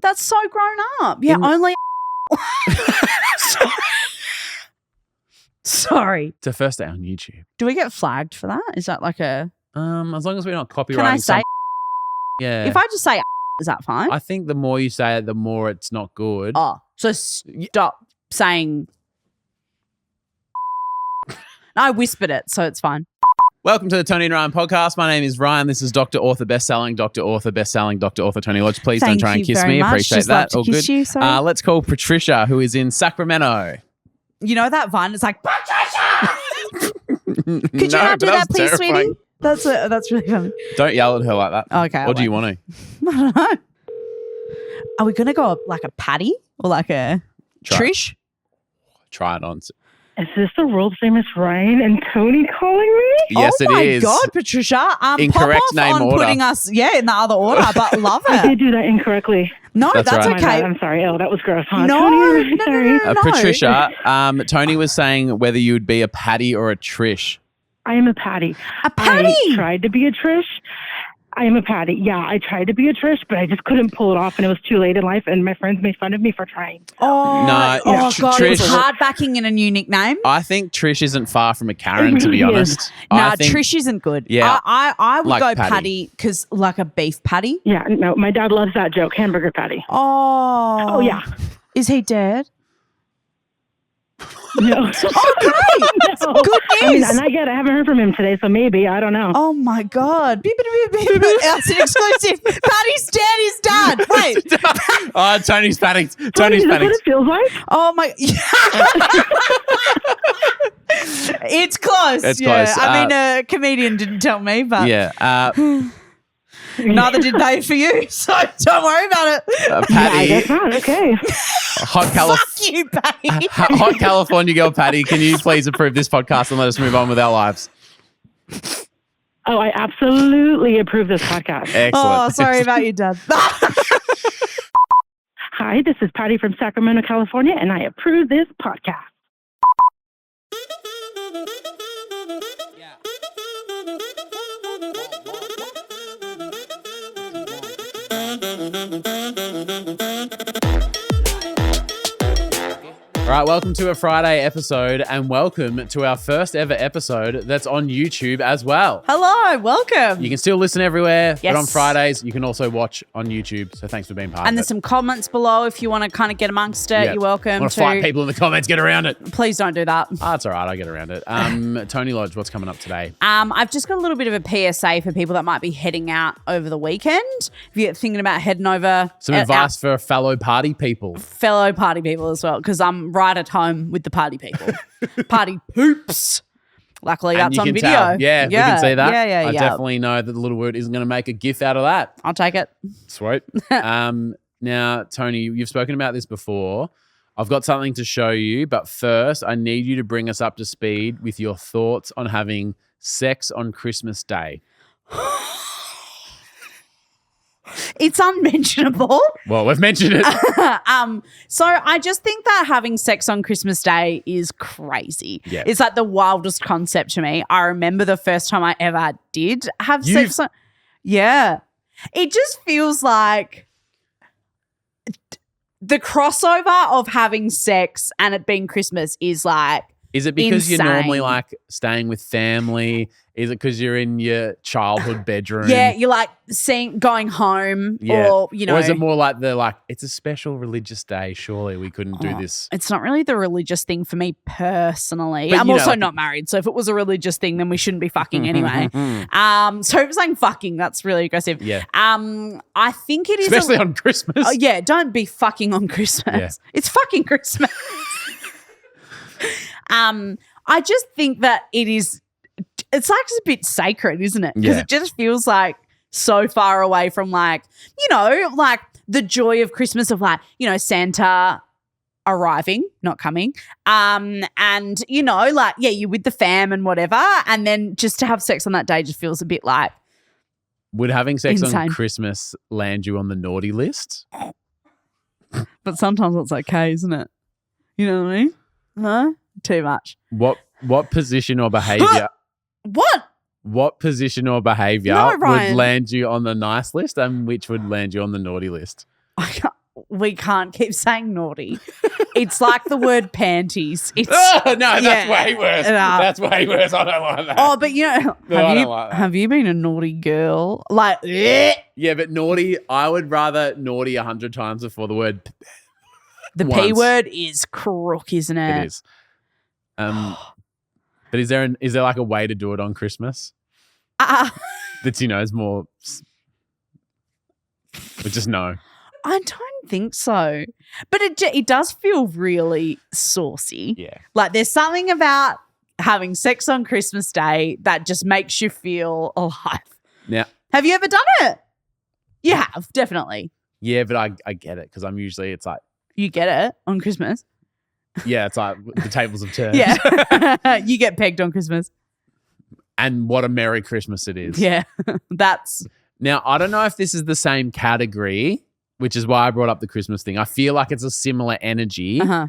That's so grown up. Yeah, only. Sorry. It's a first day on YouTube. Do we get flagged for that? Is that like a? As long as we're not copyrighting. Can I say? Yeah. If I just say, is that fine? I think the more you say it, the more it's not good. Oh, so stop saying. I whispered it, so it's fine. Welcome to the Toni and Ryan podcast. My name is Ryan. This is Dr. Author, bestselling Dr. Author, bestselling Dr. Author Toni Lodge. Please don't try and kiss me. Appreciate just that. All good. You, let's call Patricia, who is in Sacramento. You know that Vine? It's like Patricia. Could you not do that, please, terrifying. sweetie? That's really funny. Don't yell at her like that. Okay. Or do you want to? I don't know. Are we going to go like a Patty or like a Trish? Try it on. Is this the world famous Ryan and Toni calling me? Yes, it is. Oh my God, Patricia. Incorrect pop off name on order. putting us, in the other order, but love it. I did do that incorrectly. No, that's right. okay. My bad. I'm sorry. Oh, that was gross. Huh? No, Toni, no, sorry. no. Patricia, Toni was saying whether you would be a Patty or a Trish. I am a Patty. A Patty? I tried to be a Trish. I am a Patty. Yeah, I tried to be a Trish, but I just couldn't pull it off, and it was too late in life, and my friends made fun of me for trying. Oh, No, God, Trish- it's hard backing in a new nickname. I think Trish isn't far from a Karen, to be It really honest. Nah, I think, Trish isn't good. Yeah. I would Like go Patty. Patty because like a beef patty. Yeah, no, my dad loves that joke, hamburger patty. Oh. Yeah. Is he dead? No. Oh, great. No. Good I mean, news. not yet. I haven't heard from him today, so maybe. I don't know. Oh my God. Beep, beep, beep, beep, beep. That's an exclusive. Patty's dead. He's done. Wait. Oh, Tony's panicked. Toni, Tony's is that what panicked. it feels like? Oh my. It's close. It's close. I mean, a comedian didn't tell me, but Yeah. neither did they for you. So don't worry about it. I Patty, guess not. Okay. hot, Fuck you, Patty. hot California girl Patty, can you please approve this podcast and let us move on with our lives? Oh, I absolutely approve this podcast. Excellent. Oh, sorry about your dad. Hi, this is Patty from Sacramento, California, and I approve this podcast. All right, welcome to a Friday episode and welcome to our first ever episode that's on YouTube as well. Hello, welcome. You can still listen everywhere, Yes. but on Fridays you can also watch on YouTube. So thanks for being part And of there's it. some comments below if you want to kind of get amongst it. Yeah. You're welcome Want to fight people in the comments, get around it. Please don't do that. Oh, it's all right, I get around it. Toni Lodge, what's coming up today? I've just got a little bit of a PSA for people that might be heading out over the weekend. If you're thinking about heading over, Some advice for fellow party people. fellow party people as well, because I'm right at home with the party people. Party poops. Luckily, And that's you on can video. tell. Yeah, we can see that. Yeah. I definitely know that the little word isn't going to make a GIF out of that. I'll take it. Sweet. Now, Toni, you've spoken about this before. I've got something to show you, but first I need you to bring us up to speed with your thoughts on having sex on Christmas Day. It's unmentionable. Well, we've mentioned it. So I just think that having sex on Christmas Day is crazy. Yeah. It's like the wildest concept to me. I remember the first time I ever did have sex. Yeah. It just feels like the crossover of having sex and it being Christmas is like, Is it because you're insane. normally like staying with family? Is it because you're in your childhood bedroom? yeah, you're like going home or, you know. Or is it more like it's a special religious day, surely we couldn't do this. It's not really the religious thing for me personally. But, I'm you know, also like- not married, so if it was a religious thing, then we shouldn't be fucking anyway. So if it's saying fucking, that's really aggressive. Yeah. I think it is Especially on Christmas. Oh, yeah, don't be fucking on Christmas. Yeah. It's fucking Christmas. I just think that it's like a bit sacred, isn't it? Because Yeah. it just feels like so far away from like the joy of Christmas of Santa arriving, not coming. And you're with the fam and whatever. And then just to have sex on that day just feels a bit like, Would having sex on Insane. Christmas land you on the naughty list? but sometimes it's okay, isn't it? You know what I mean? No? Too much. What position or behavior? What? What position or behavior No, would Ryan. land you on the nice list and which would land you on the naughty list? we can't keep saying naughty. It's like the word panties. It's Oh, no, that's way worse. That's way worse. I don't like that. Oh, but you know, I don't like that. have you been a naughty girl? Like, Yeah, but naughty, I would rather naughty 100 times before the word the once. P word is crook, isn't it? It is. But is there like a way to do it on Christmas? That's, is more. But just no. I don't think so. But it does feel really saucy. Yeah. Like there's something about having sex on Christmas Day that just makes you feel alive. Now, have you ever done it? You have, definitely. Yeah, but I get it because it's like. You get it on Christmas? Yeah, it's like the tables have turned. Yeah. You get pegged on Christmas. And what a Merry Christmas it is. Yeah. That's. Now, I don't know if this is the same category, which is why I brought up the Christmas thing. I feel like it's a similar energy. Uh-huh.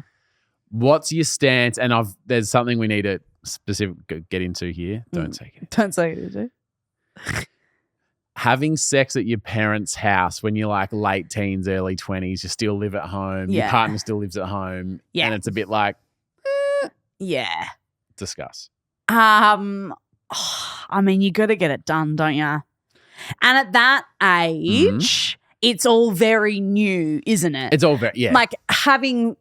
What's your stance? And there's something we need to get into here. Don't take it. Don't say it, do. Having sex at your parents' house when you're like late teens, early 20s, you still live at home. Yeah. Your partner still lives at home. Yeah. And it's a bit like, Yeah. discuss. I mean, you got to get it done, don't you? And at that age, it's all very new, isn't it? It's all very, yeah. Like having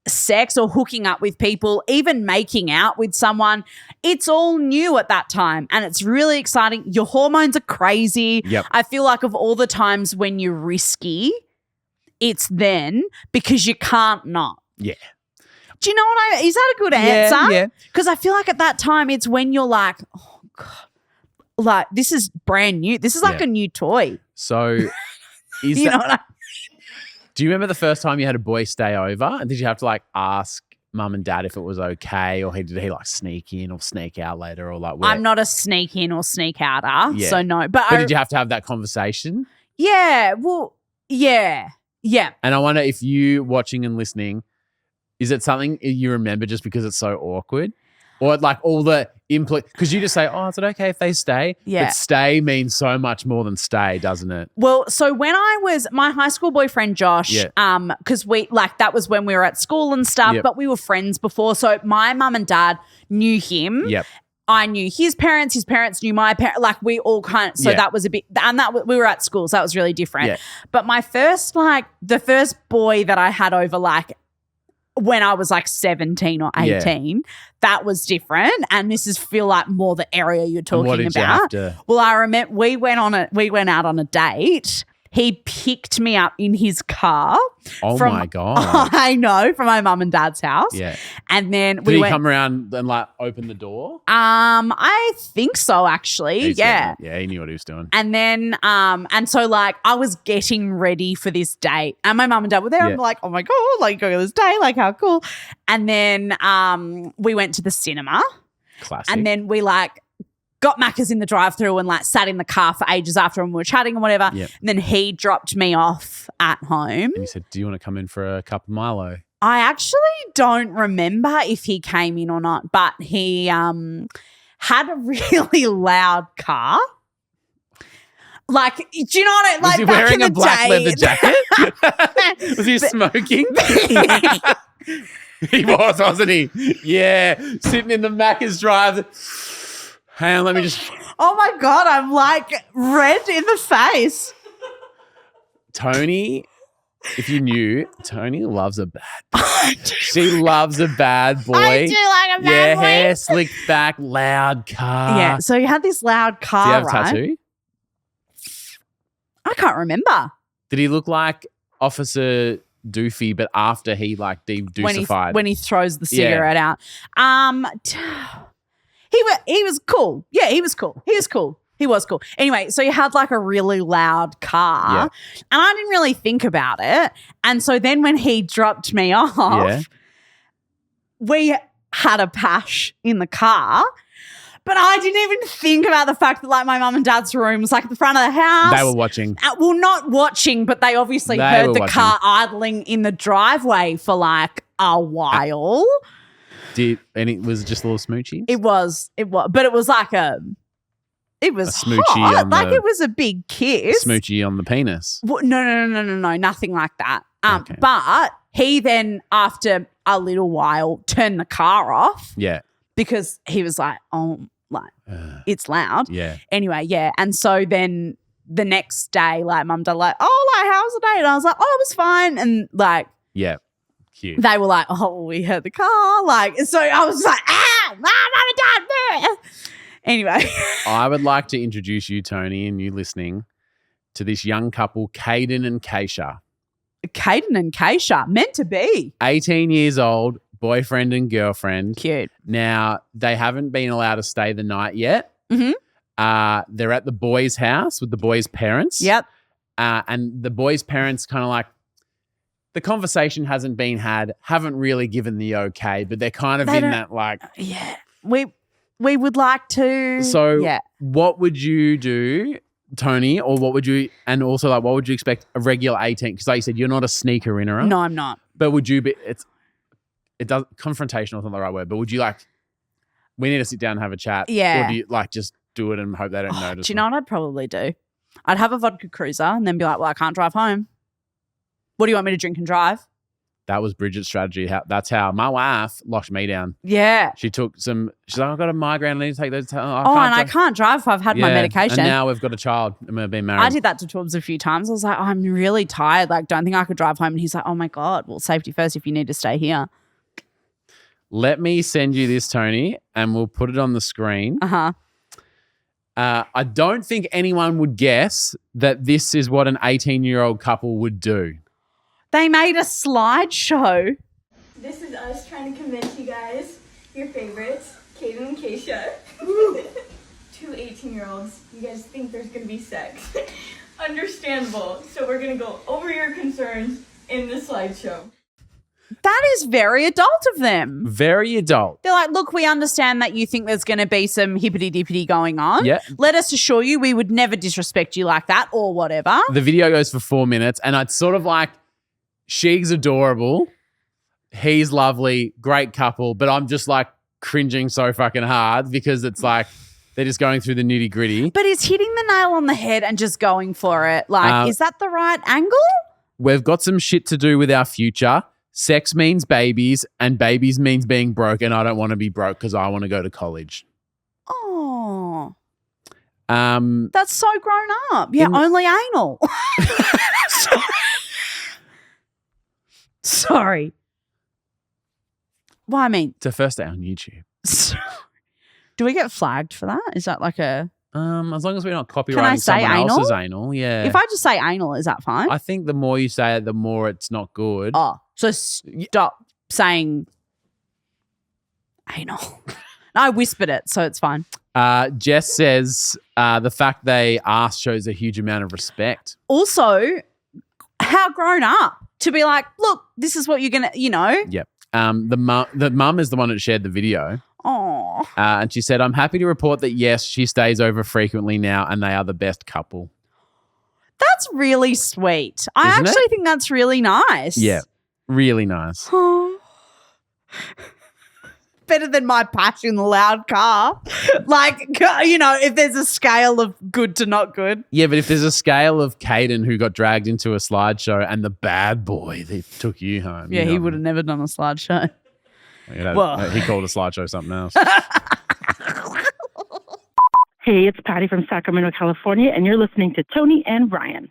sex or hooking up with people, even making out with someone, it's all new at that time and it's really exciting. Your hormones are crazy. Yep. I feel like of all the times when you're risky, it's then because you can't not. Yeah. Do you know what is that a good answer? Yeah. Because I feel like at that time it's when you're like, oh God, like this is brand new. This is like a new toy. So is You know what I do you remember the first time you had a boy stay over? And did you have to like ask mum and dad if it was okay, or did he like sneak in or sneak out later, or like? I'm not a sneak in or sneak outer, so no. But did you have to have that conversation? Yeah. Well, yeah. And I wonder if you watching and listening, is it something you remember just because it's so awkward? Or like all the because you just say, oh, is it okay if they stay? Yeah. But stay means so much more than stay, doesn't it? Well, so when I was my high school boyfriend Josh, because we like that was when we were at school and stuff, but we were friends before. So my mum and dad knew him. Yep. I knew his parents knew my parents. Like we all kind of, so that was a bit, and that we were at school, so that was really different. Yeah. But my first, the first boy that I had over, when I was 17 or 18, that was different. And this is feel like more the area you're talking what did about. You have to- Well, I remember we went out on a date. He picked me up in his car. Oh my God. I know, from my mum and dad's house. Yeah. And then Did he come around and open the door? I think so, actually. Yeah, he knew what he was doing. And then, and so I was getting ready for this date, and my mum and dad were there. I'm like, oh my God, going on this date, how cool. And then, we went to the cinema. Classic. And then we got Macca's in the drive-thru and sat in the car for ages after, and we were chatting and whatever. Yep. And then he dropped me off at home. And he said, do you want to come in for a cup of Milo? I actually don't remember if he came in or not, but he had a really loud car. Do you know what Was he back wearing in a the black day, leather jacket? Was he smoking? He was, wasn't he? Yeah, sitting in the Macca's drive. Hang on, let me just... Oh my God, I'm red in the face. Toni, if you knew, Toni loves a bad boy. She loves a bad boy. I do like a bad boy. Hair slicked back, loud car. Yeah, so you had this loud car, Do you have a right? tattoo? I can't remember. Did he look like Officer Doofy, but after he de-doosified? When he throws the cigarette out. He was cool. Yeah, he was cool. He was cool. He was cool. Anyway, so he had a really loud car, and I didn't really think about it. And so then when he dropped me off, we had a pash in the car, but I didn't even think about the fact that my mum and dad's room was at the front of the house. They were watching. Well, not watching, but they obviously heard the car idling in the driveway for a while. And it was just a little smoochy? It was, but it was it was a smoochy hot. on It was a big kiss. Smoochy on the penis. No, nothing like that. Okay. But he then, after a little while, turned the car off Yeah. because he was like, oh, like, it's loud. Yeah. Anyway, yeah. And so then the next day, like, mum dad like, oh, like, how was the day? And I was like, oh, it was fine. And like, Yeah. Cute. they were like, oh, we heard the car. Like, so I was like, mum and dad. Anyway. I would like to introduce you, Toni, and you listening, to this young couple, Caden and Keisha. Caden and Keisha, meant to be. 18 years old, boyfriend and girlfriend. Cute. Now, they haven't been allowed to stay the night yet. Mm-hmm. They're at the boys' house with the boys' parents. Yep. And the boys' parents kind of like, the conversation hasn't been had, haven't really given the okay, but they're kind of They in don't- that like. Yeah. We would like to. So yeah. what would you do, Toni, or what would you, and also like what would you expect a regular 18? Because like you said, you're not a sneaker innerer. No, I'm not. But would you be, confrontational is not the right word, but would you like, we need to sit down and have a chat? Yeah. Or do you like just do it and hope they don't notice? Do you know what I'd probably do? I'd have a vodka cruiser and then be like, well, I can't drive home. What do you want me to drink and drive? That was Bridget's strategy. That's how my wife locked me down. Yeah. She's like, I've got a migraine. I need to take those. I can't drive if I've had my medication. And now we've got a child and we've been married. I did that to Torbs a few times. I was like, I'm really tired. Like, don't think I could drive home. And he's like, oh my God, well, safety first if you need to stay here. Let me send you this, Toni, and we'll put it on the screen. Uh-huh. I don't think anyone would guess that this is what an 18-year-old couple would do. They made a slideshow. This is us trying to convince you guys your favorites, Kaden and Keisha. Two 18-year-olds. You guys think there's going to be sex. Understandable. So we're going to go over your concerns in the slideshow. That is very adult of them. Very adult. They're like, look, we understand that you think there's going to be some hippity-dippity going on. Yeah. Let us assure you we would never disrespect you like that or whatever. The video goes for 4 minutes, and it's sort of like, she's adorable, he's lovely, great couple, but I'm just like cringing so fucking hard because it's like they're just going through the nitty gritty. But it's hitting the nail on the head and just going for it. Like, is that the right angle? We've got some shit to do with our future. Sex means babies, and babies means being broke, and I don't want to be broke because I want to go to college. Oh, Um, that's so grown up. Yeah, only anal. Sorry. Well, I mean, it's a first day on YouTube. do we get flagged for that? Is that like a... As long as we're not Can I copyrighting say someone anal? else's anal, yeah. If I just say anal, is that fine? I think the more you say it, the more it's not good. Oh, so stop saying anal. No, I whispered it, so it's fine. Jess says the fact they asked shows a huge amount of respect. Also, how grown up to be like, look, this is what you're going to, Yep. The mum is the one that shared the video. Oh, And she said, I'm happy to report that, yes, she stays over frequently now and they are the best couple. that's really sweet. I Isn't actually think that's really nice. Yeah. Really nice. Better than my Pashing the loud car. Like, if there's a scale of good to not good. Yeah, but if there's a scale of Caden who got dragged into a slideshow and the bad boy that took you home. Yeah, you know he what would have never done a slideshow. I mean? well. He called a slideshow something else. Hey, it's Patty from Sacramento, California, and you're listening to Toni and Brian.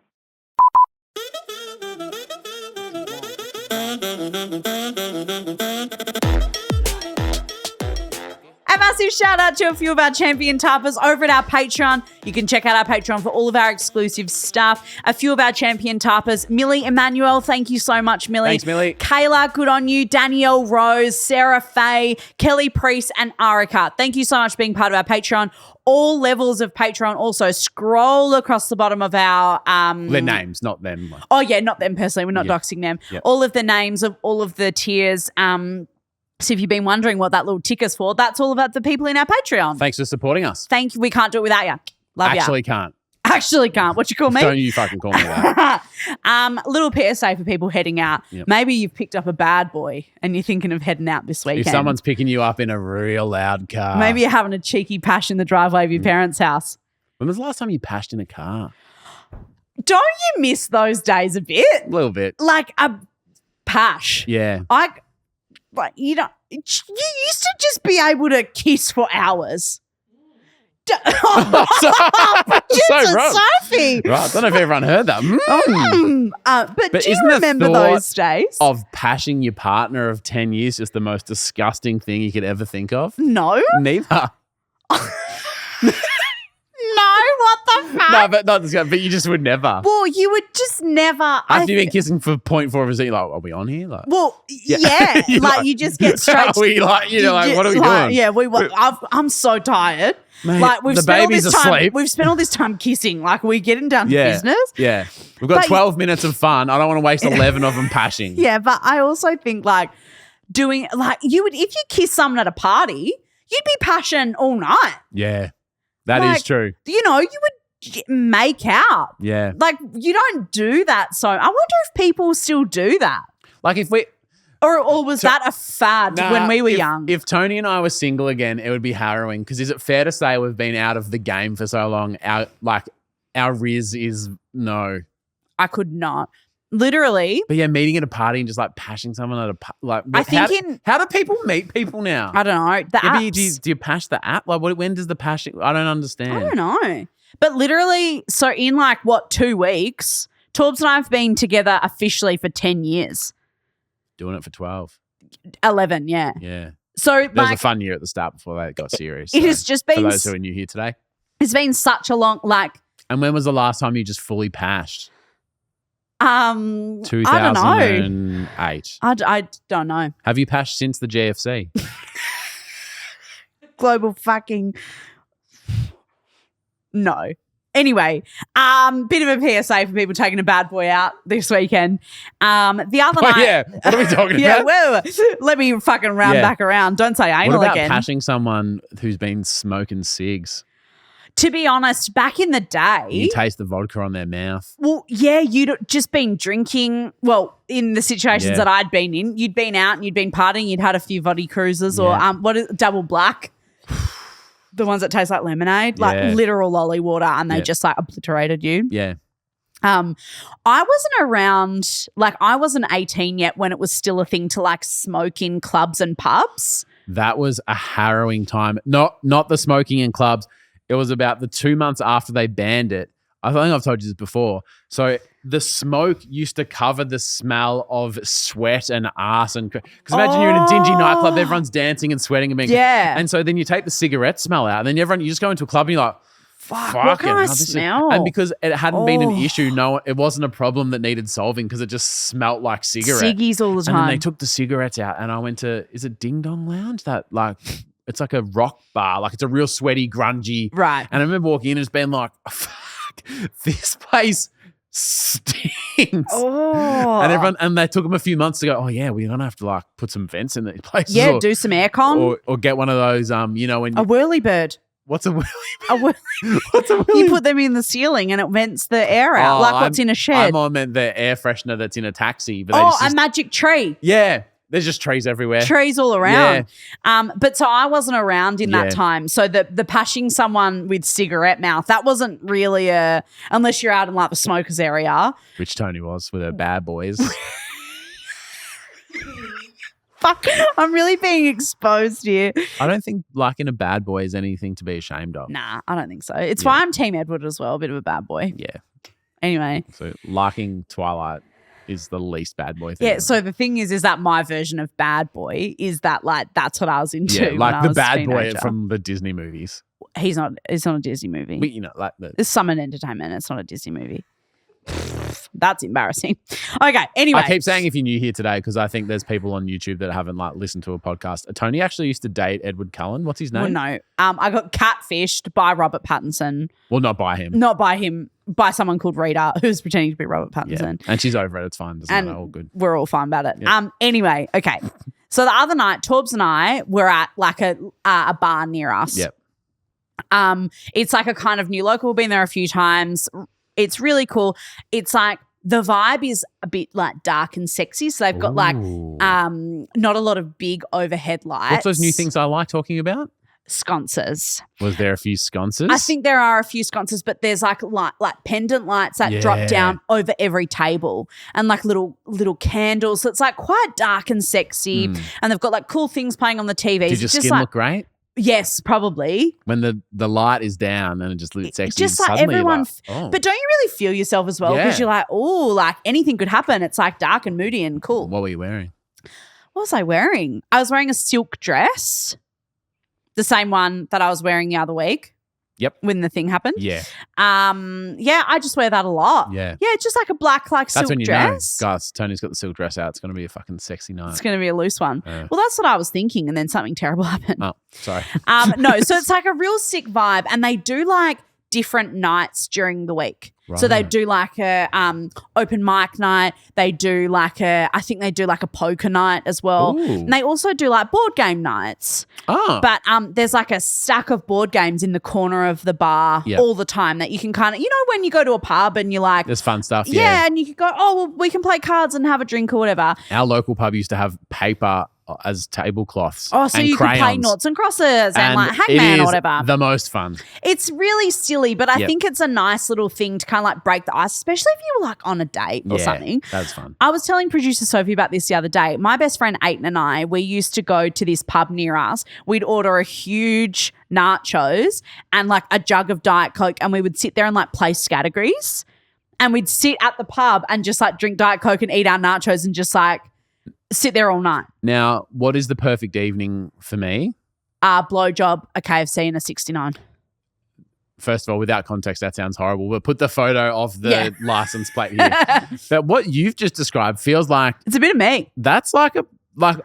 A massive shout out to a few of our champion tappers over at our Patreon. You can check out our Patreon for all of our exclusive stuff. A few of our champion tappers, Millie Emmanuel, thank you so much, Millie. Thanks, Millie. Kayla, good on you. Danielle Rose, Sarah Faye, Kelly Priest, and Arika. Thank you so much for being part of our Patreon. All levels of Patreon. Also, scroll across the bottom of our Their names, not them. Oh yeah, not them personally. We're not doxing them. Yep. All of the names of all of the tiers. So if you've been wondering what that little ticker's for, that's all about the people in our Patreon. Thanks for supporting us. Thank you. We can't do it without you. Love you. Actually can't. Actually can't. What you call me? Don't you fucking call me that. Little PSA for people heading out. Yep. Maybe you've picked up a bad boy and you're thinking of heading out this weekend. If someone's picking you up in a real loud car. Maybe you're having a cheeky pash in the driveway of your parents' house. When was the last time you pashed in a car? Don't you miss those days a bit? A little bit. Like a Pash. Yeah. You used to just be able to kiss for hours. Producer wrong. Sophie. Right. I don't know if everyone heard that. But do you isn't the remember thought those days? of pashing your partner of 10 years just the most disgusting thing you could ever think of? No. Neither. No, what the fuck? No, but not disgusting. But you just would never. Well, you would just never. After you've been kissing for 0.4 of a second, you're like, are we on here? Like, Well, yeah, You're like you just get straight. are we like, you know, like, what are we doing? Yeah, I'm so tired. Mate, like we've the spent all baby's this time. asleep. We've spent all this time kissing. Like we're getting down to Yeah. business. Yeah. We've got But- 12 minutes of fun. I don't want to waste 11 of them pashing. Yeah, but I also think like doing like you would if you kiss someone at a party, you'd be passion all night. Yeah. That is Like- true. You know, you would make out. Yeah. Like you don't do that. So I wonder if people still do that. Like if we... Or was that a fad when we were young? If Tony and I were single again, it would be harrowing because is it fair to say we've been out of the game for so long? Our riz is no. I could not. Literally, But yeah, meeting at a party and just like pashing someone at a like. I think how do people meet people now? I don't know. The Maybe apps. do you pash the app? Like when does the pashing? I don't understand. I don't know. But literally, so in like 2 weeks, Torbs and I have been together officially for 10 years. Doing it for 12. 11, yeah. Yeah. So There was a like fun year at the start before they got serious. it so has just for been those who are new here today. it's been such a long And when was the last time you just fully pashed? I don't know. 2008. I don't know. Have you pashed since the GFC? Global fucking no. Anyway, bit of a PSA for people taking a bad boy out this weekend. The other Oh, night, yeah. What are we talking yeah, about? well, let me fucking round Yeah. back around. Don't say What anal about again. pashing someone who's been smoking cigs? To be honest, back in the day, You taste the vodka on their mouth. well, yeah, you'd just been drinking. Well, in the situations Yeah. that I'd been in, you'd been out and you'd been partying. You'd had a few voddy cruises Yeah. or what is double black. The ones that taste like lemonade, like Yeah. literal lolly water, and they Yeah. just like obliterated you. Yeah. I wasn't around, like I wasn't 18 yet when it was still a thing to like smoke in clubs and pubs. That was a harrowing time. Not the smoking in clubs. It was about the 2 months after they banned it. I think I've told you this before. So the smoke used to cover the smell of sweat and ass and because imagine you're in a dingy nightclub, everyone's dancing and sweating and being Yeah. And so then you take the cigarette smell out, and then you just go into a club and you're like, Fuck, what can fucking I hell, this is-" smell? And because it hadn't been an Oh. issue, it wasn't a problem that needed solving because it just smelt like cigarette. Ciggies all the And then time. they took the cigarettes out, and I went to, is it Ding Dong Lounge? That like, it's like a rock bar, like it's a real sweaty, grungy. Right. And I remember walking in and just being like, fuck, this place stinks. Oh. And they took them a few months to go, oh yeah, we're gonna have to like put some vents in these places. Yeah, or, do some aircon. or get one of those, you know, when A whirly bird. what's a what's A whir- a you put them in the ceiling and it vents the air out, Oh, like what's in a shed. I'm on meant the air freshener that's in a taxi, but they just, a magic tree. yeah, there's just trees everywhere. Trees all around. But so I wasn't around in Yeah. that time. So the pashing someone with cigarette mouth, that wasn't really unless you're out in like the smokers area. Which Tony was with her bad boys. Fuck, I'm really being exposed here. I don't think liking a bad boy is anything to be ashamed of. Nah, I don't think so. It's Yeah. why I'm Team Edward as well, a bit of a bad boy. Yeah. Anyway. So liking Twilight is the least bad boy thing. Yeah, ever. so the thing is that my version of bad boy is that like that's what I was into. yeah, when like I the was a bad boy teenager. from the Disney movies. It's not a Disney movie. But, you know, like the It's Summon Entertainment. It's not a Disney movie. That's embarrassing. Okay, anyway. I keep saying if you're new here today because I think there's people on YouTube that haven't like listened to a podcast. Tony actually used to date Edward Cullen. What's his name? Well, no. I got catfished by Robert Pattinson. Well, not by him. Not by him, by someone called Rita who's pretending to be Robert Yeah. Pattinson. And she's over it. It's fine. Doesn't And matter. All good. we're all fine about it. Yeah. Anyway, okay. So the other night, Torbs and I were at like a bar near us. Yep. It's like a kind of new local. We've been there a few times. It's really cool. It's like the vibe is a bit like dark and sexy. So they've got like Ooh. not a lot of big overhead lights. What's those new things I like talking about? sconces. Was there a few sconces? I think there are a few sconces, but there's like pendant lights that drop down over every table and like little candles. So it's like quite dark and sexy. And they've got like cool things playing on the TV. Did your skin look great? Yes, probably. When the light is down and it just looks sexy. Just like everyone. But don't you really feel yourself as well? Because you're like, oh, like anything could happen. It's like dark and moody and cool. What were you wearing? What was I wearing? I was wearing a silk dress. The same one that I was wearing the other week. Yep. When the thing happened. Yeah. I just wear that a lot. Yeah. Yeah, it's just like a black That's silk when you dress. know. Guys, Tony's got the silk dress out. It's going to be a fucking sexy night. It's going to be a loose one. Yeah. Well, that's what I was thinking, and then something terrible happened. Oh, sorry. No, so it's like a real sick vibe, and they do like different nights during the week. Right. So they do like a open mic night. They do like I think they do like a poker night as well. Ooh. And they also do like board game nights. Oh. But there's like a stack of board games in the corner of the bar all the time that you can kind of, you know, when you go to a pub and you're like, there's fun stuff. yeah, and you could go, oh, well, we can play cards and have a drink or whatever. Our local pub used to have paper as tablecloths. Oh, so and you crayons. could play noughts and crosses and like it hangman is or whatever. The most fun. It's really silly, but I think it's a nice little thing to kind of like break the ice, especially if you were like on a date or something. That's fun. I was telling producer Sophie about this the other day. My best friend Aiton and I, we used to go to this pub near us. We'd order a huge nachos and like a jug of Diet Coke, and we would sit there and like play categories, and we'd sit at the pub and just like drink Diet Coke and eat our nachos and just like sit there all night. Now, what is the perfect evening for me? Blowjob, a KFC and a 69. First of all, without context, that sounds horrible. But put the photo of the license plate here. But what you've just described feels like It's a bit of me. that's like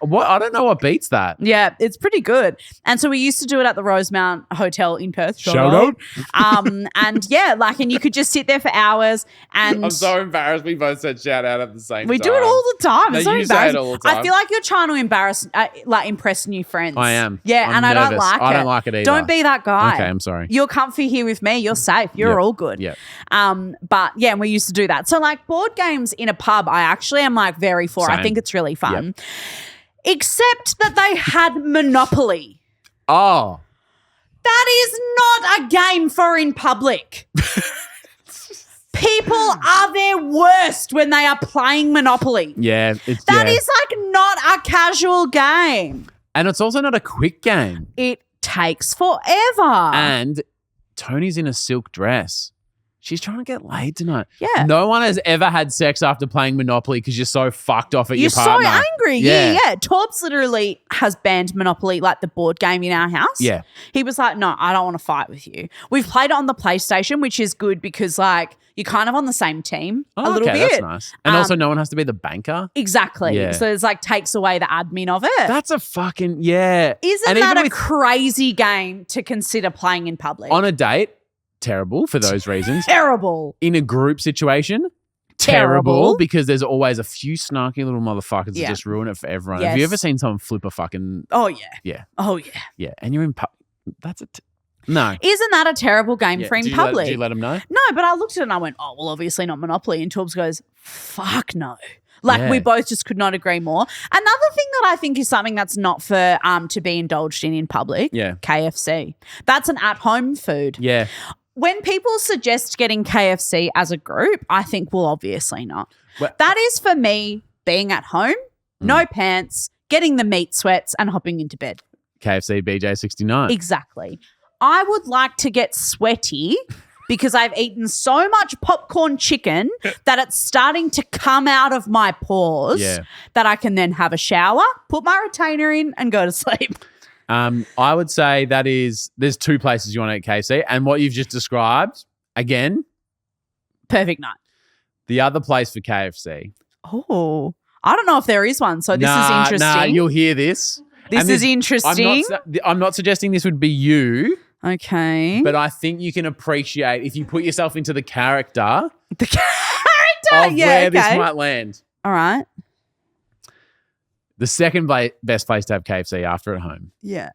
what? I don't know what beats that. Yeah, it's pretty good. And so we used to do it at the Rosemount Hotel in Perth. Shout out. And yeah, like, and you could just sit there for hours. And I'm so embarrassed. We both said shout out at the same time. we do it all the time. It's No, so you say it embarrassing. all the time. I feel like you're trying to impress new friends. I am. Yeah, I'm and I don't nervous. like it. I don't like it either. Don't be that guy. Okay, I'm sorry. You're comfy here with me. You're safe. You're Yep. all good. Yep. But yeah, and we used to do that. So like board games in a pub, I actually am like very for. I Same. think it's really fun. Except that they had Monopoly. Oh. That is not a game for in public. People are their worst when they are playing Monopoly. Yeah. That is like not a casual game. And it's also not a quick game. It takes forever. And Tony's in a silk dress. She's trying to get laid tonight. Yeah. No one has ever had sex after playing Monopoly because you're so fucked off at You're your partner. so angry. Yeah. Yeah. Torbs literally has banned Monopoly, like the board game in our house. Yeah. He was like, no, I don't want to fight with you. We've played it on the PlayStation, which is good because like you're kind of on the same team a little okay, bit. that's nice. And also no one has to be the banker. Exactly. Yeah. So it's like takes away the admin of it. That's a fucking, yeah. Isn't And that even a with- crazy game to consider playing in public? On a date, terrible for those reasons. Terrible. In a group situation, Terrible. because there's always a few snarky little motherfuckers Yeah. that just ruin it for everyone. Yes. Have you ever seen someone flip a fucking, Oh, yeah. yeah, Oh, yeah. yeah, and you're in that's no. Isn't that a terrible game Yeah. for in Do you public? do you let them know? No, but I looked at it and I went, oh, well, obviously not Monopoly. And Torbs goes, fuck no. Like Yeah. we both just could not agree more. Another thing that I think is something that's not for to be indulged in public, Yeah. KFC. That's an at-home food. Yeah. When people suggest getting KFC as a group, I think, well, obviously not. Well- That is for me being at home, no pants, getting the meat sweats and hopping into bed. KFC BJ69. Exactly. I would like to get sweaty because I've eaten so much popcorn chicken that it's starting to come out of my pores that I can then have a shower, put my retainer in and go to sleep. I would say there's two places you want to eat KFC, and what you've just described, again, Perfect night. the other place for KFC. Oh, I don't know if there is one, so this is interesting. Nah, you'll hear this. This And is interesting. I'm not suggesting this would be you, Okay. but I think you can appreciate if you put yourself into the character The character, of yeah, where okay. this might land. All right. The second best place to have KFC after at home Yeah.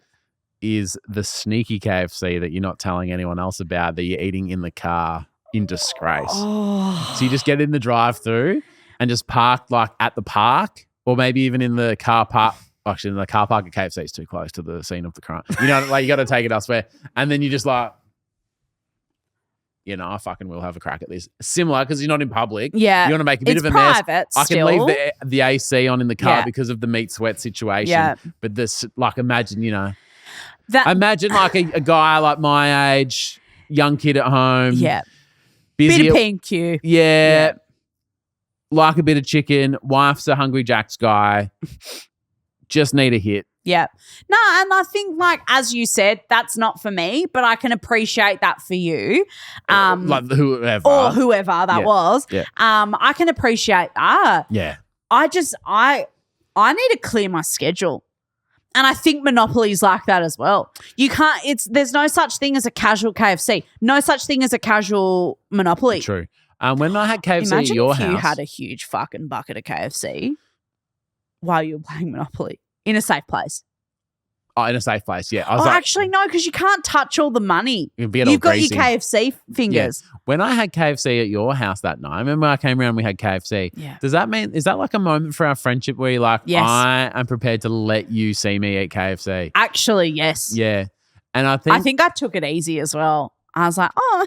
is the sneaky KFC that you're not telling anyone else about that you're eating in the car in disgrace. Oh. So you just get in the drive-through and just park like at the park or maybe even in the car park actually, the car park at KFC is too close to the scene of the crime. You know, like you got to take it elsewhere. And then you just like, I fucking will have a crack at this. Similar because you're not in public. Yeah. You want to make a bit It's of a mess. private I can leave still. the AC on in the car Yeah. because of the meat sweat situation. Yeah. But this, like, imagine, That, imagine like a guy like my age, young kid at home. yeah. Busy. Bit of P&Q. Yeah. Like a bit of chicken. Wife's a Hungry Jack's guy. Just need a hit. Yeah. No, and I think like as you said, that's not for me, but I can appreciate that for you. Like whoever. Or whoever that Yeah. was. Yeah. I can appreciate that. Yeah. I need to clear my schedule. And I think Monopoly's like that as well. You can't there's no such thing as a casual KFC. No such thing as a casual Monopoly. True. When I had KFC Imagine at your if house. you had a huge fucking bucket of KFC while you were playing Monopoly in a safe place. Oh, in a safe place, yeah. I Oh, was like, actually, no, because you can't touch all the money. You'd get all You've got greasy. your KFC fingers. when I had KFC at your house that night, I remember I came around, we had KFC. Yeah. Does that mean, is that like a moment for our friendship where you're like, Yes. I am prepared to let you see me eat KFC? Actually, yes. Yeah. And I think I took it easy as well. I was like, oh,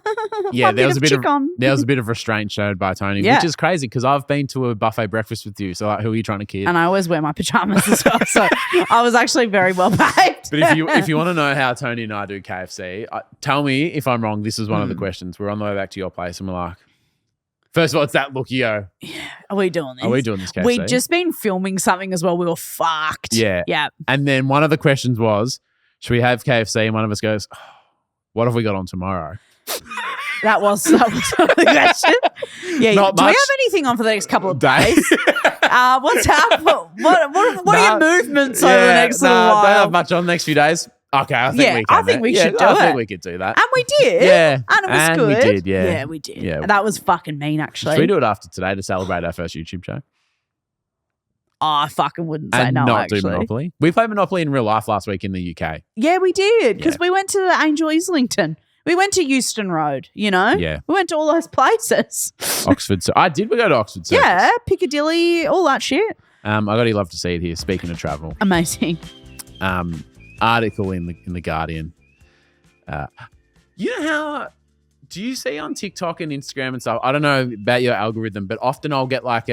Yeah, there was a bit of chicken. there was a bit of restraint shown by Toni, Yeah. which is crazy because I've been to a buffet breakfast with you. So like, who are you trying to kid? And I always wear my pajamas as well. So I was actually very well behaved. But if you want to know how Toni and I do KFC, tell me if I'm wrong. This is one of the questions. We're on the way back to your place and we're like, first of all, it's that look you go, Are we doing this? are we doing this KFC? We'd just been filming something as well. We were fucked. Yeah. Yeah. And then one of the questions was, should we have KFC? And one of us goes, oh, what have we got on tomorrow? That was one of the question. Yeah. Not do we much. have anything on for the next couple of Days. days? What's happening? What are your movements over the next little while? Don't have much on the next few days. Okay, I think Yeah, we can. I think we should do I it. think we could do that. And we did. Yeah. And it was And good. we did, yeah. Yeah, we did. Yeah. That was fucking mean, actually. Should we do it after today to celebrate our first YouTube show? Oh, I fucking wouldn't say And no, not actually. do Monopoly? We played Monopoly in real life last week in the UK. Yeah, we did. Because Yeah. we went to the Angel Islington. We went to Euston Road, you know? Yeah. We went to all those places. Oxford. So I did. We go to Oxford Circus. Yeah, Piccadilly, all that shit. I gotta love to see it here. Speaking of travel, Amazing. article in the Guardian. You know how? Do you see on TikTok and Instagram and stuff? I don't know about your algorithm, but often I'll get like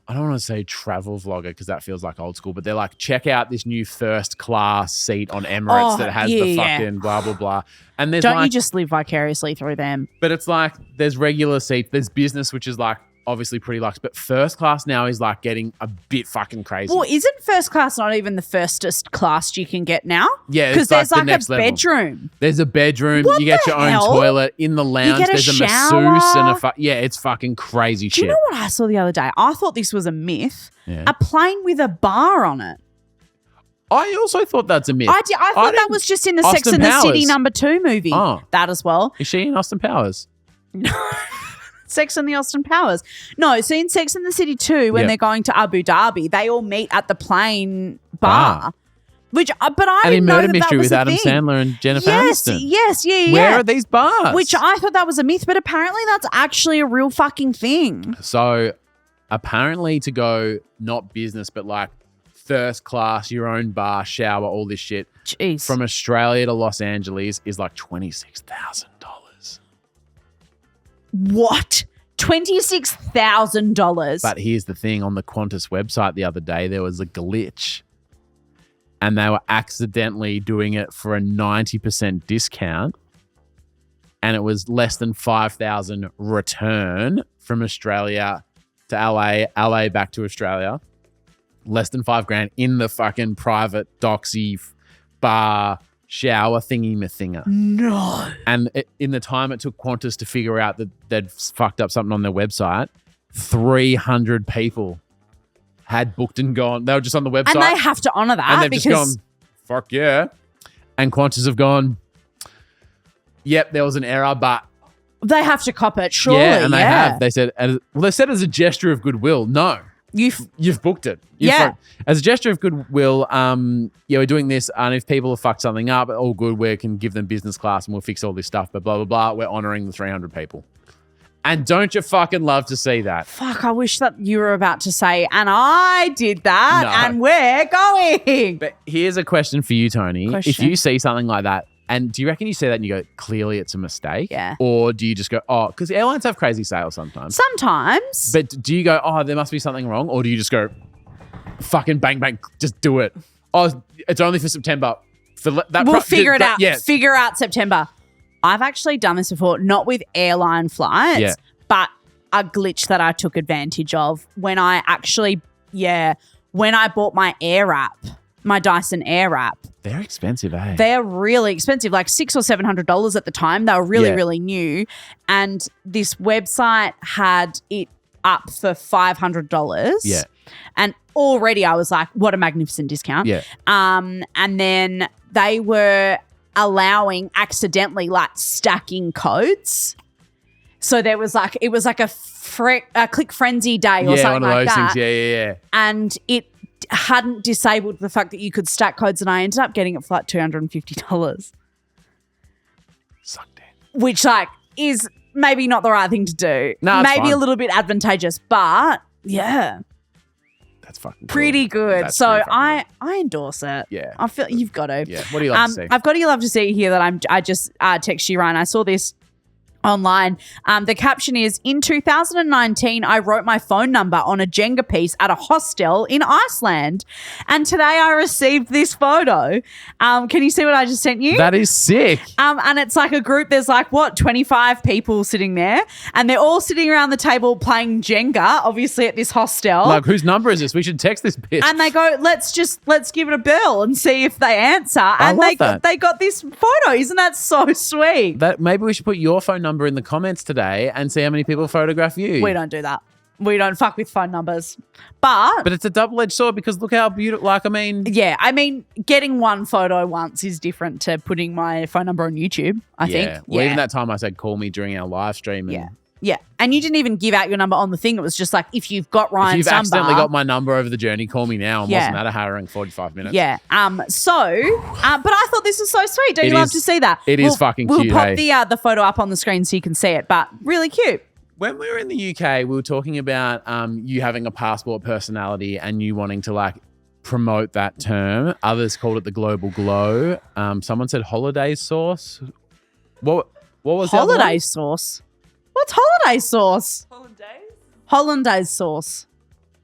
I don't want to say travel vlogger because that feels like old school, but they're like, check out this new first class seat on Emirates Oh, that has yeah, the yeah. fucking blah blah blah. And there's Don't like, you just live vicariously through them? but it's like there's regular seats, there's business, which is like obviously pretty luxe, but first class now is like getting a bit fucking crazy. Well, isn't first class not even the firstest class you can get now? Yeah, Because it's like there's the like next a level. bedroom. There's a bedroom. What you get the your own hell? toilet in the lounge. get a There's a shower. masseuse and yeah, it's fucking crazy Do you shit. know what I saw the other day? I thought this was a myth. Yeah. A plane with a bar on it. I also thought that's a myth. I thought that didn't- was just in the Austin Sex and the City Powers. #2 movie. Oh. That as well. Is she in Austin Powers? Sex and the Austin Powers. No, so in Sex and the City 2, when Yep. they're going to Abu Dhabi, they all meet at the plane bar. Which, but I And in didn't know Murder that Mystery was with a Adam thing. Sandler and Jennifer Yes, Aniston. yes, yeah. Where are these bars? Which I thought that was a myth, but apparently that's actually a real fucking thing. So apparently to go not business, but like first class, your own bar, shower, all this shit Jeez. from Australia to Los Angeles is like $26,000. What? $26,000. But here's the thing, on the Qantas website the other day, there was a glitch and they were accidentally doing it for a 90% discount and it was less than 5,000 return from Australia to LA back to Australia. Less than $5,000 in the fucking private doxy bar shower thingy-ma-thinger. No. And in the time it took Qantas to figure out that they'd fucked up something on their website, 300 people had booked and gone. They were just on the website. And they have to honour that and they've because just gone, fuck yeah. And Qantas have gone, yep, there was an error, but they have to cop it, surely. yeah, and they have. They said, they said as a gesture of goodwill, no. You've booked it. As a gesture of goodwill, we're doing this, and if people have fucked something up, all good, we can give them business class and we'll fix all this stuff, but blah, blah, blah. We're honouring the 300 people. And don't you fucking love to see that? Fuck, I wish that you were about to say, and I did that, No. and we're going. But here's a question for you, Tony. If Question. you see something like that, and do you reckon you see that and you go, clearly it's a mistake? Yeah. Or do you just go, oh, because airlines have crazy sales sometimes. Sometimes. But do you go, oh, there must be something wrong? Or do you just go, fucking bang, bang, just do it? Oh, it's only for September. We'll figure it out. Yeah. Figure out September. I've actually done this before, not with airline flights, but a glitch that I took advantage of when I bought my Air app, my Dyson Air app. They're expensive, eh? They're really expensive, like $600 or $700 at the time. They were really, Yeah. really new. And this website had it up for $500. Yeah. And already I was like, what a magnificent discount. Yeah. And then they were allowing accidentally like stacking codes. So there was like, it was like a click frenzy day or something one of like those that. things. Yeah. And it hadn't disabled the fact that you could stack codes, and I ended up getting it for like $250. Sucked in. Which like is maybe not the right thing to do. No, it's maybe fine. a little bit advantageous, but yeah, That's fucking cool. pretty good. That's So pretty fucking I endorse it. Yeah. I feel you've got to. Yeah. What do you love to see? I've got to love to see here that I just text you, Ryan. I saw this online. The caption is, in 2019, I wrote my phone number on a Jenga piece at a hostel in Iceland. And today I received this photo. Can you see what I just sent you? That is sick. And it's like a group, there's like, 25 people sitting there, and they're all sitting around the table playing Jenga, obviously at this hostel. Like, whose number is this? We should text this bitch. And they go, let's give it a bell and see if they answer. And love they got this photo. Isn't that so sweet? That maybe we should put your phone number in the comments today and see how many people photograph you. We don't do that. We don't fuck with phone numbers. But But it's a double-edged sword because look how beautiful. Like, I mean, yeah, I mean, getting one photo once is different to putting my phone number on YouTube, I think. Well, even that time I said call me during our live stream. And Yeah. And you didn't even give out your number on the thing. It was just like, if you've got if Ryan's you've number. accidentally got my number over the journey, call me now. And Yeah. wasn't that a harrowing 45 minutes? Yeah. But I thought this was so sweet. Don't It you love is- to see that? it is fucking we'll cute, pop hey? the photo up on the screen so you can see it, but really cute. When we were in the UK, we were talking about you having a passport personality and you wanting to like promote that term. Others called it the global glow. Someone said holiday sauce. What was the other one? Holiday sauce. What's holiday sauce? Hollandaise sauce.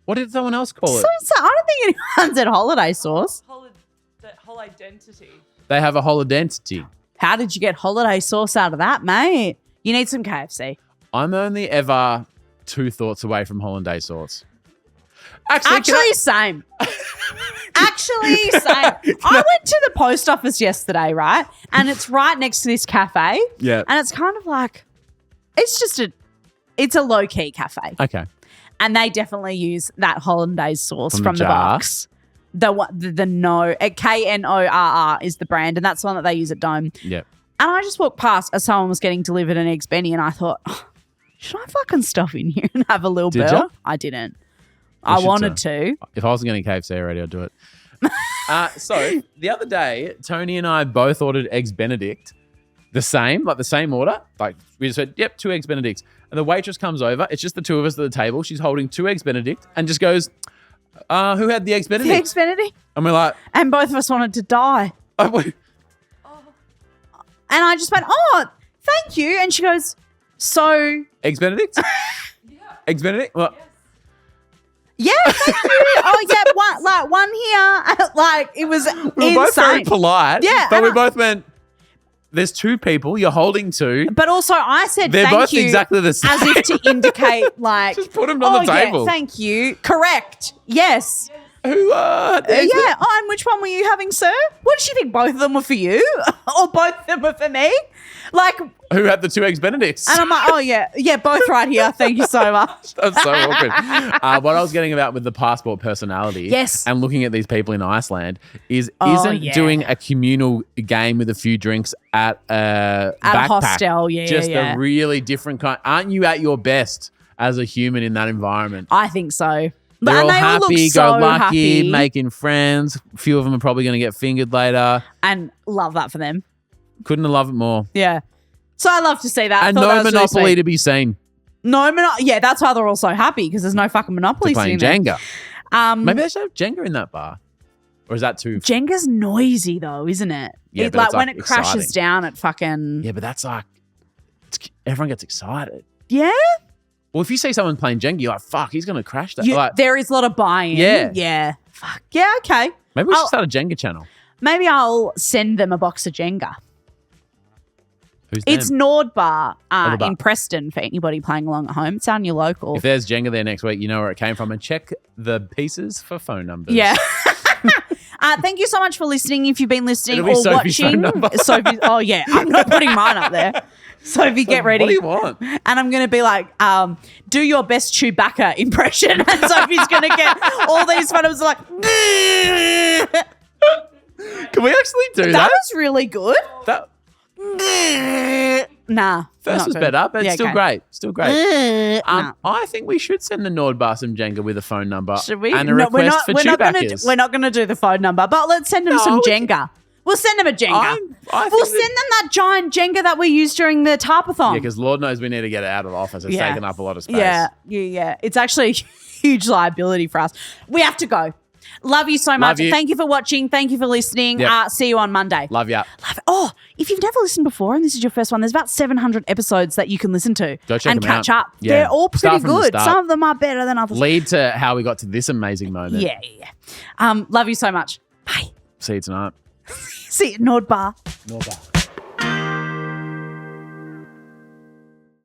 What did someone else call it? So I don't think anyone said holiday sauce. Whole identity. They have a whole identity. How did you get holiday sauce out of that, mate? You need some KFC. I'm only ever 2 thoughts away from hollandaise sauce. Actually, same. Actually, same. I went to the post office yesterday, right? And it's right next to this cafe. Yeah. And it's kind of like, it's a low-key cafe. Okay. And they definitely use that hollandaise sauce From from the the jar? box. The KNORR is the brand, and that's the one that they use at Dome. Yeah. And I just walked past as someone was getting delivered an Eggs Benny, and I thought, oh, should I fucking stop in here and have a little Did bell? ya? I didn't. I should, wanted to. If I wasn't getting KFC already, I'd do it. So the other day, Tony and I both ordered Eggs Benedict, the same order. Like we just said, yep, 2 Eggs Benedicts. And the waitress comes over. It's just the 2 of us at the table. She's holding 2 Eggs Benedict and just goes, who had the Eggs Benedict? The Eggs Benedict. And we're like, And both of us wanted to die. oh, wait. And I just went, oh, thank you. And she goes, so, Eggs Benedict? Eggs Benedict? Well, yeah, thank you. Oh, yeah, one here. Like, it was we were both very insane. polite. Yeah, But and we both went, there's 2 people. You're holding 2. But also, I said They're thank both you exactly the same. as if to indicate, like, Just put 'em on the table. Yeah, thank you. Correct. Yes. Who had the Eggs Yeah. Oh, and which one were you having, sir? What did she think? Both of them were for you, or both of them were for me? Like, and Who had the 2 Eggs Benedicts? I'm like, oh yeah, both right here. Thank you so much. That's so awkward. What I was getting about with the passport personality, Yes. and looking at these people in Iceland, is Oh, isn't yeah. doing a communal game with a few drinks at a At a backpack hostel, yeah, just yeah. a really different kind. Aren't you at your best as a human in that environment? I think so. They're And all they all look happy, so go lucky, happy. making friends. A few of them are probably going to get fingered later. And love that for them. Couldn't have loved it more. Yeah. So I love to see that. I And thought that no was really monopoly sweet. to be seen. No, yeah, that's why they're all so happy because there's no fucking Monopoly They're playing sitting there. Jenga. Maybe they should have Jenga in that bar. Or is that too... Jenga's noisy though, isn't it? Yeah, but like it's, when like, it crashes exciting. down, it fucking... Yeah, but that's like... everyone gets excited. Yeah? Well, if you see someone playing Jenga, you're like, fuck, he's going to crash that. There is a lot of buy-in. Yeah. Yeah. Fuck. Yeah, okay. Maybe we should start a Jenga channel. Maybe I'll send them a box of Jenga. Who's them? It's Nord Bar the bar. in Preston for anybody playing along at home. It's on your local. If there's Jenga there next week, you know where it came from, and check the pieces for phone numbers. Yeah. Thank you so much for listening. If you've been listening It'll be or Sophie's phone watching, number. Sophie. Oh yeah, I'm not putting mine up there. Sophie, get ready. What do you want? And I'm going to be like, do your best Chewbacca impression, and Sophie's going to get all these photos like. Can we actually do that? That was really good. That Nah. first not was good. better, but it's still okay. great. Still great. Nah. I think we should send the Nord Bar some Jenga with a phone number Should we? and a No, request for Chewbacca's. we're not gonna do the phone number, but let's send them No, some we Jenga. We'll send them a Jenga. I We'll think send them that giant Jenga that we used during the Tarpathon. Yeah, because Lord knows we need to get it out of the office. It's Yeah. taking up a lot of space. Yeah. It's actually a huge liability for us. We have to go. Love you so much. Love you. Thank you for watching. Thank you for listening. Yep. See you on Monday. Love ya. Oh, if you've never listened before and this is your first one, there's about 700 episodes that you can listen to Go check and them catch out. up. Yeah. They're all Start pretty from the good. start. Some of them are better than others. Lead to how we got to this amazing moment. Yeah. Love you so much. Bye. See you tonight. See you at Nord Bar. Nord Bar.